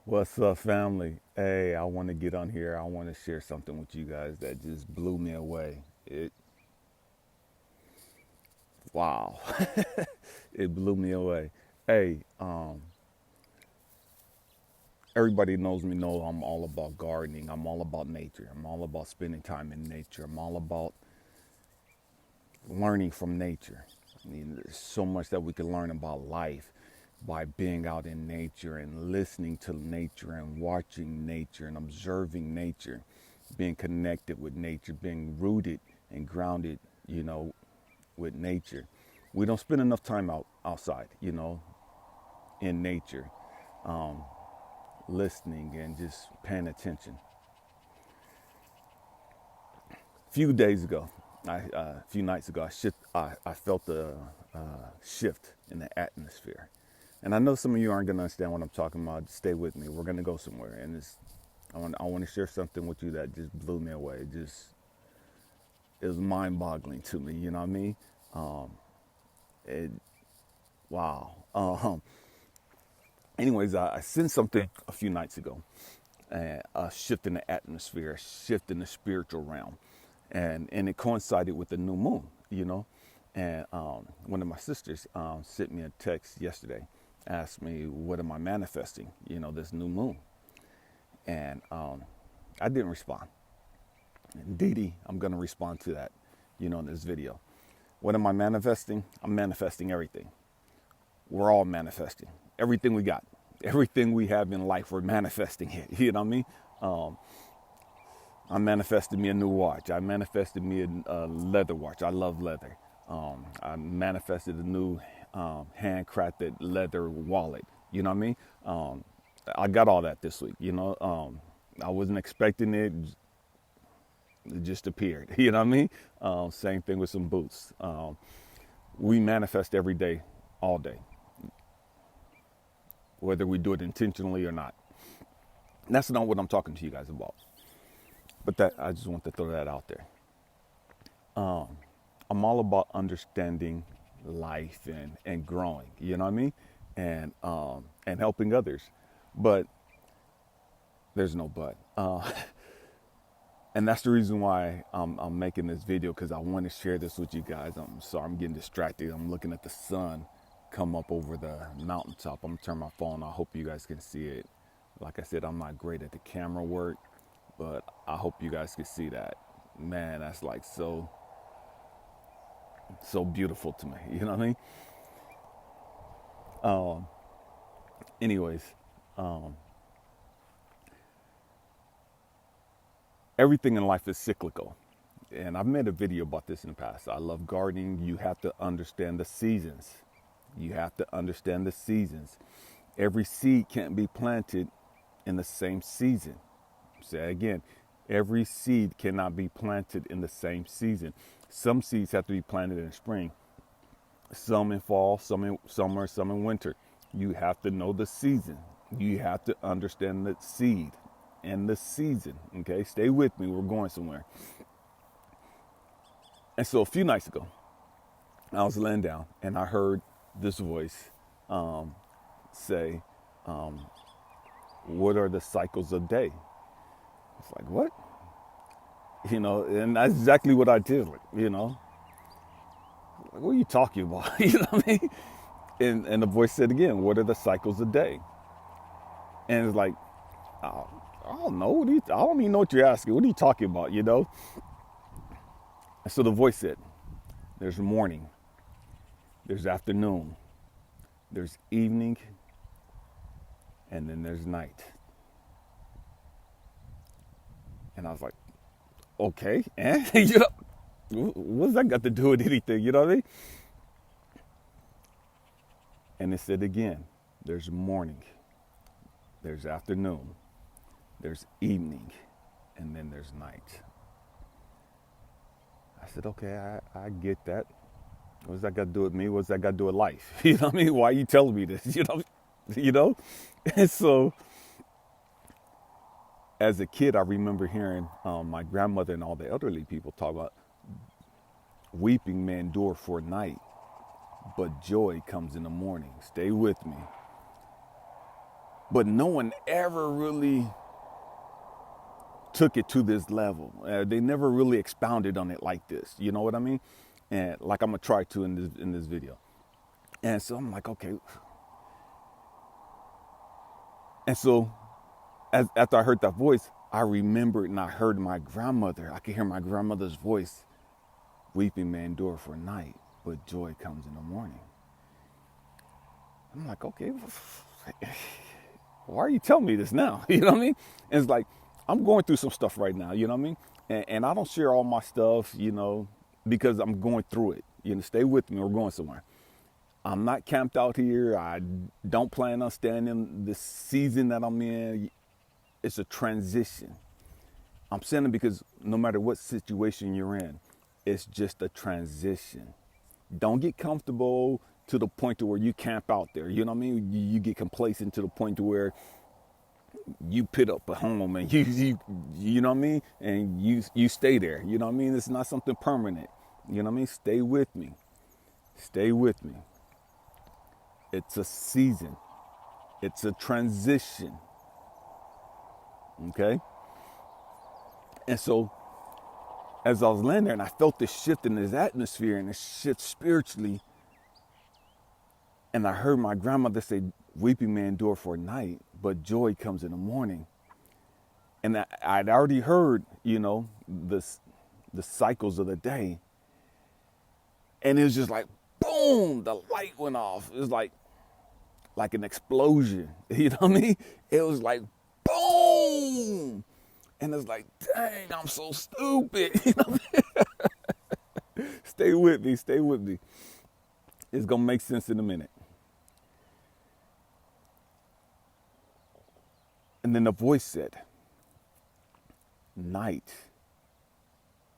What's up, family? Hey, I want to get on here. I want to share something with you guys that just blew me away. Wow, it blew me away. Hey, everybody knows me. Know I'm all about gardening. I'm all about nature. I'm all about spending time in nature. I'm all about learning from nature. I mean, there's so much that we can learn about life by being out in nature and listening to nature and watching nature and observing nature, being connected with nature, being rooted and grounded, you know, with nature. We don't spend enough time outside, in nature, listening and just paying attention. A few nights ago, I felt a shift in the atmosphere. And I know some of you aren't going to understand what I'm talking about. Stay with me. We're going to go somewhere. And I want to share something with you that just blew me away. It was mind boggling to me. You know what I mean? It, wow. Anyways, I sent something a few nights ago, a shift in the atmosphere, a shift in the spiritual realm, and it coincided with the new moon, And one of my sisters sent me a text yesterday, asked me, "What am I manifesting?" This new moon, and I didn't respond. And Dee Dee, I'm gonna respond to that, in this video. What am I manifesting? I'm manifesting everything. We're all manifesting everything we got, everything we have in life. We're manifesting it. You know what I mean? I manifested me a new watch. I manifested me a leather watch. I love leather. I manifested a new handcrafted leather wallet. You know what I mean? I got all that this week. I wasn't expecting it. It just appeared. You know what I mean? Same thing with some boots. We manifest every day, all day, whether we do it intentionally or not. And that's not what I'm talking to you guys about. But that I just want to throw that out there. I'm all about understanding life and growing. You know what I mean? And helping others. But there's no but. And that's the reason why I'm making this video, because I want to share this with you guys. I'm sorry, I'm getting distracted. I'm looking at the sun come up over the mountaintop. I'm gonna turn my phone. I hope you guys can see it. Like I said, I'm not great at the camera work, but I hope you guys can see that. Man, that's like so beautiful to me. You know what I mean? Anyways, everything in life is cyclical. And I've made a video about this in the past. I love gardening. You have to understand the seasons. You have to understand the seasons. Every seed can't be planted in the same season. Say again, every seed cannot be planted in the same season. Some seeds have to be planted in spring, some in fall, some in summer, some in winter. You have to know the season. You have to understand the seed and the season. Okay, stay with me. We're going somewhere. And so a few nights ago, I was laying down and I heard this voice say, "What are the cycles of day?" It's like, what? And that's exactly what I did. Like, what are you talking about? You know what I mean? And the voice said again, "What are the cycles of day?" And it's like, I don't know. I don't even know what you're asking. What are you talking about? And so the voice said, "There's morning, there's afternoon, there's evening, and then there's night." And I was like, okay, and what's that got to do with anything? You know what I mean? And it said again, there's morning, there's afternoon, there's evening, and then there's night. I said, okay, I get that. What's that got to do with me? What's that got to do with life? You know what I mean? Why are you telling me this? And so as a kid, I remember hearing my grandmother and all the elderly people talk about weeping may endure for a night, but joy comes in the morning. Stay with me. but no one ever really took it to this level. They never really expounded on it like this. You know what I mean? And like I'm gonna try to in this video. And so I'm like, okay. And so after I heard that voice, I remembered and I heard my grandmother. I could hear my grandmother's voice. Weeping may endure for a night, but joy comes in the morning. I'm like, okay, why are you telling me this now? You know what I mean? And it's like, I'm going through some stuff right now, you know what I mean? And I don't share all my stuff, you know, because I'm going through it. You know, stay with me, we're going somewhere. I'm not camped out here. I don't plan on staying in the season that I'm in. It's a transition. I'm saying it because no matter what situation you're in, it's just a transition. Don't get comfortable to the point to where you camp out there. You know what I mean? You get complacent to the point to where you put up a home and you know what I mean? And you stay there. You know what I mean? It's not something permanent. You know what I mean? Stay with me. Stay with me. It's a season. It's a transition. Okay? And so as I was laying there and I felt this shift in this atmosphere and this shift spiritually, and I heard my grandmother say, weeping may endure for a night, but joy comes in the morning. And I'd already heard, you know, the cycles of the day. And it was just like, boom, the light went off. It was like an explosion. You know what I mean? It was like, boom. And it's like, dang, I'm so stupid. You know what I mean? Stay with me, stay with me. It's going to make sense in a minute. And then the voice said, night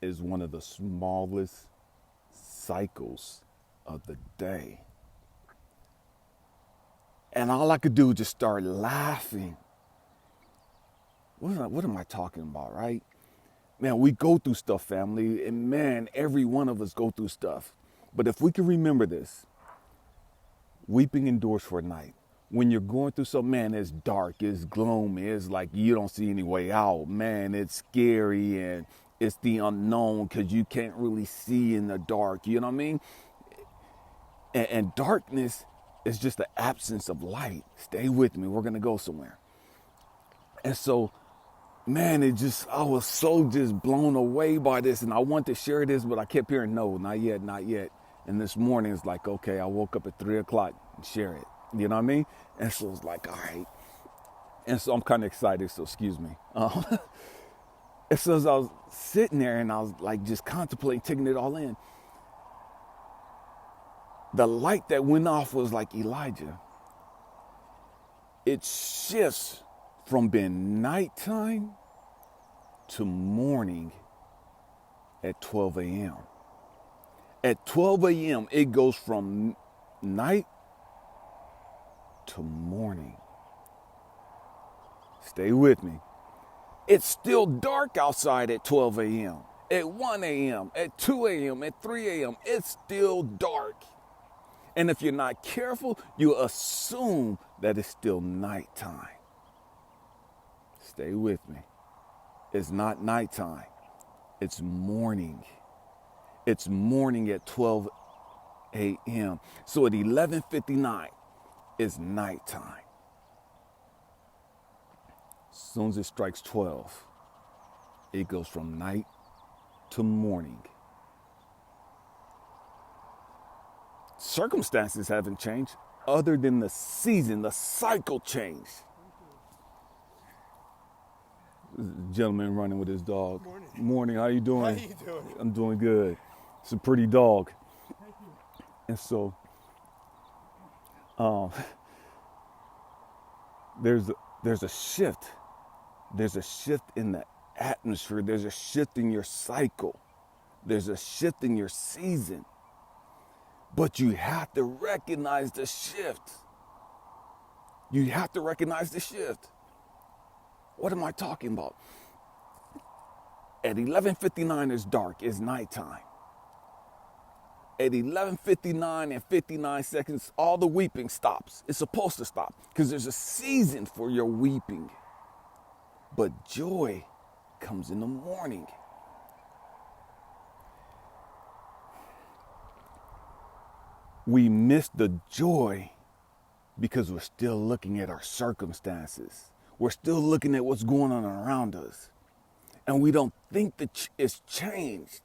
is one of the smallest cycles of the day. And all I could do was just start laughing. What am I talking about, right? Man, we go through stuff, family, and man, every one of us go through stuff. But if we can remember this, weeping endures for a night. When you're going through something, man, it's dark, it's gloomy, it's like you don't see any way out. Man, it's scary and it's the unknown because you can't really see in the dark, you know what I mean? And darkness is just the absence of light. Stay with me, we're gonna go somewhere. And so, man, I was so just blown away by this, and I wanted to share this, but I kept hearing, no, not yet, not yet. And this morning, it's like, okay, I woke up at 3 o'clock and share it. You know what I mean? And so it's like, all right. And so I'm kind of excited, so excuse me. And so as I was sitting there and I was like just contemplating, taking it all in, the light that went off was like, Elijah, it shifts from being nighttime to morning at 12 a.m. At 12 a.m., it goes from night to morning. Stay with me. It's still dark outside at 12 a.m., at 1 a.m., at 2 a.m., at 3 a.m. It's still dark. And if you're not careful, you assume that it's still nighttime. Stay with me. It's not nighttime. It's morning. It's morning at 12 a.m. So at 11:59, it's nighttime. As soon as it strikes 12, it goes from night to morning. Circumstances haven't changed other than the season, the cycle changed. Gentleman running with his dog. Morning. Morning, how you doing? How you doing? I'm doing good. It's a pretty dog. Thank you. And so, there's a shift. There's a shift in the atmosphere. There's a shift in your cycle. There's a shift in your season. But you have to recognize the shift. You have to recognize the shift. What am I talking about? At 11:59, it's dark. It's nighttime. at 11:59 and 59 seconds, all the weeping stops. It's supposed to stop because there's a season for your weeping. But joy comes in the morning. We miss the joy because we're still looking at our circumstances. We're still looking at what's going on around us. And we don't think that it's changed.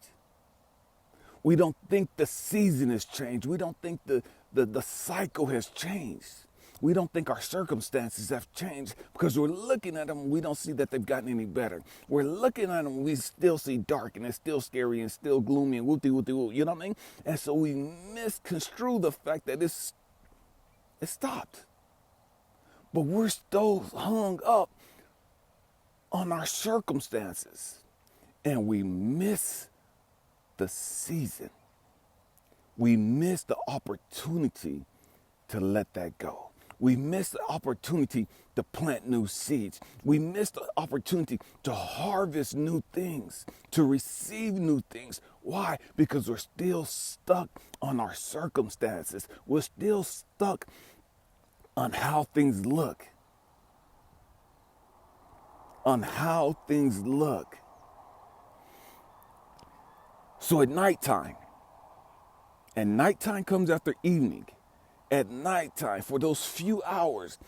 We don't think the season has changed. We don't think the cycle has changed. We don't think our circumstances have changed because we're looking at them and we don't see that they've gotten any better. We're looking at them and we still see dark and it's still scary and still gloomy and whoop-de-whoop-de-whoop, you know what I mean? And so we misconstrue the fact that it stopped. But we're still hung up on our circumstances and we miss the season. We miss the opportunity to let that go. We miss the opportunity to plant new seeds. We miss the opportunity to harvest new things, to receive new things. Why? Because we're still stuck on our circumstances. We're still stuck on how things look. On how things look. So at nighttime, and nighttime comes after evening, at nighttime, for those few hours,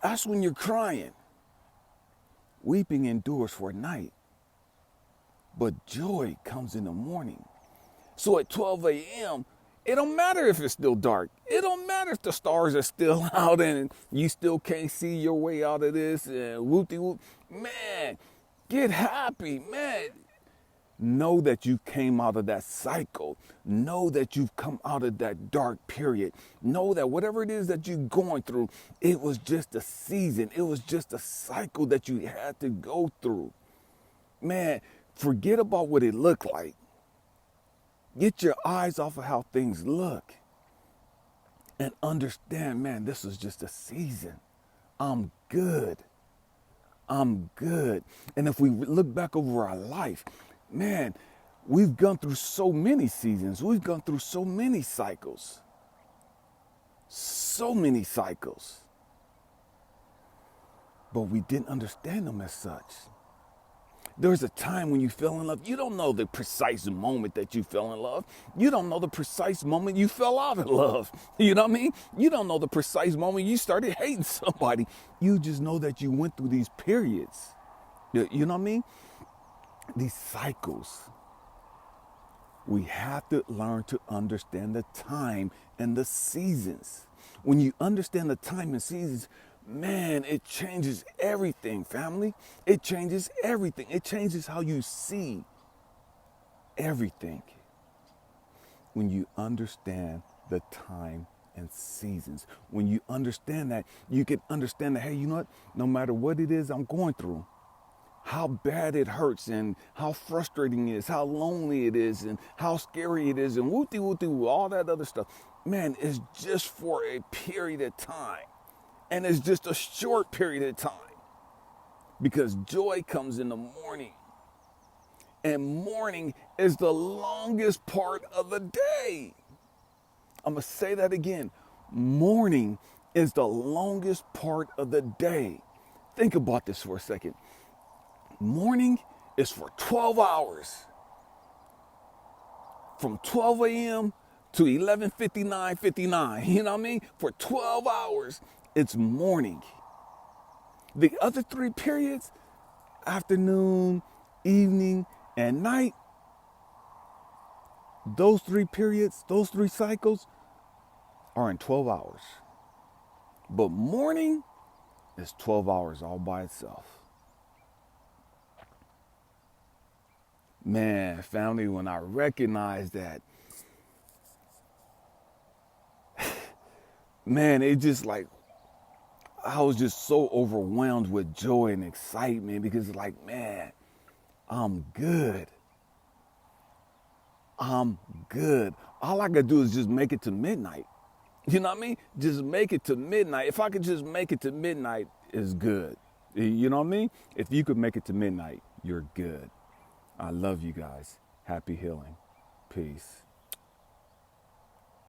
that's when you're crying. Weeping endures for a night, but joy comes in the morning. So at 12 a.m., it don't matter if it's still dark. It don't matter if the stars are still out and you still can't see your way out of this and whoop-de-whoop. Man, get happy, man. Know that you came out of that cycle. Know that you've come out of that dark period. Know that whatever it is that you're going through, it was just a season. It was just a cycle that you had to go through. Man, forget about what it looked like. Get your eyes off of how things look. And understand, man, this is just a season. I'm good. I'm good. And if we look back over our life, man, we've gone through so many seasons. We've gone through so many cycles. So many cycles. But we didn't understand them as such. There's a time when you fell in love. You don't know the precise moment that you fell in love. You don't know the precise moment you fell out of love. You know what I mean? You don't know the precise moment you started hating somebody. You just know that you went through these periods. You know what I mean? These cycles. We have to learn to understand the time and the seasons. When you understand the time and seasons, man, it changes everything, family. It changes everything. It changes how you see everything. When you understand the time and seasons. When you understand that, you can understand that, hey, you know what? No matter what it is I'm going through, how bad it hurts and how frustrating it is, how lonely it is and how scary it is and whoop-de-whoop-de-whoop, all that other stuff. Man, it's just for a period of time. And it's just a short period of time. Because joy comes in the morning. And morning is the longest part of the day. I'm going to say that again. Morning is the longest part of the day. Think about this for a second. Morning is for 12 hours. From 12 a.m. to 11:59. You know what I mean? For 12 hours, it's morning. The other three periods, afternoon, evening, and night, those three periods, those three cycles are in 12 hours. But morning is 12 hours all by itself. Man, family, when I recognized that, man, it just like, I was just so overwhelmed with joy and excitement because it's like, man, I'm good. I'm good. All I gotta do is just make it to midnight. You know what I mean? Just make it to midnight. If I could just make it to midnight, it's good. You know what I mean? If you could make it to midnight, you're good. I love you guys. Happy healing. Peace.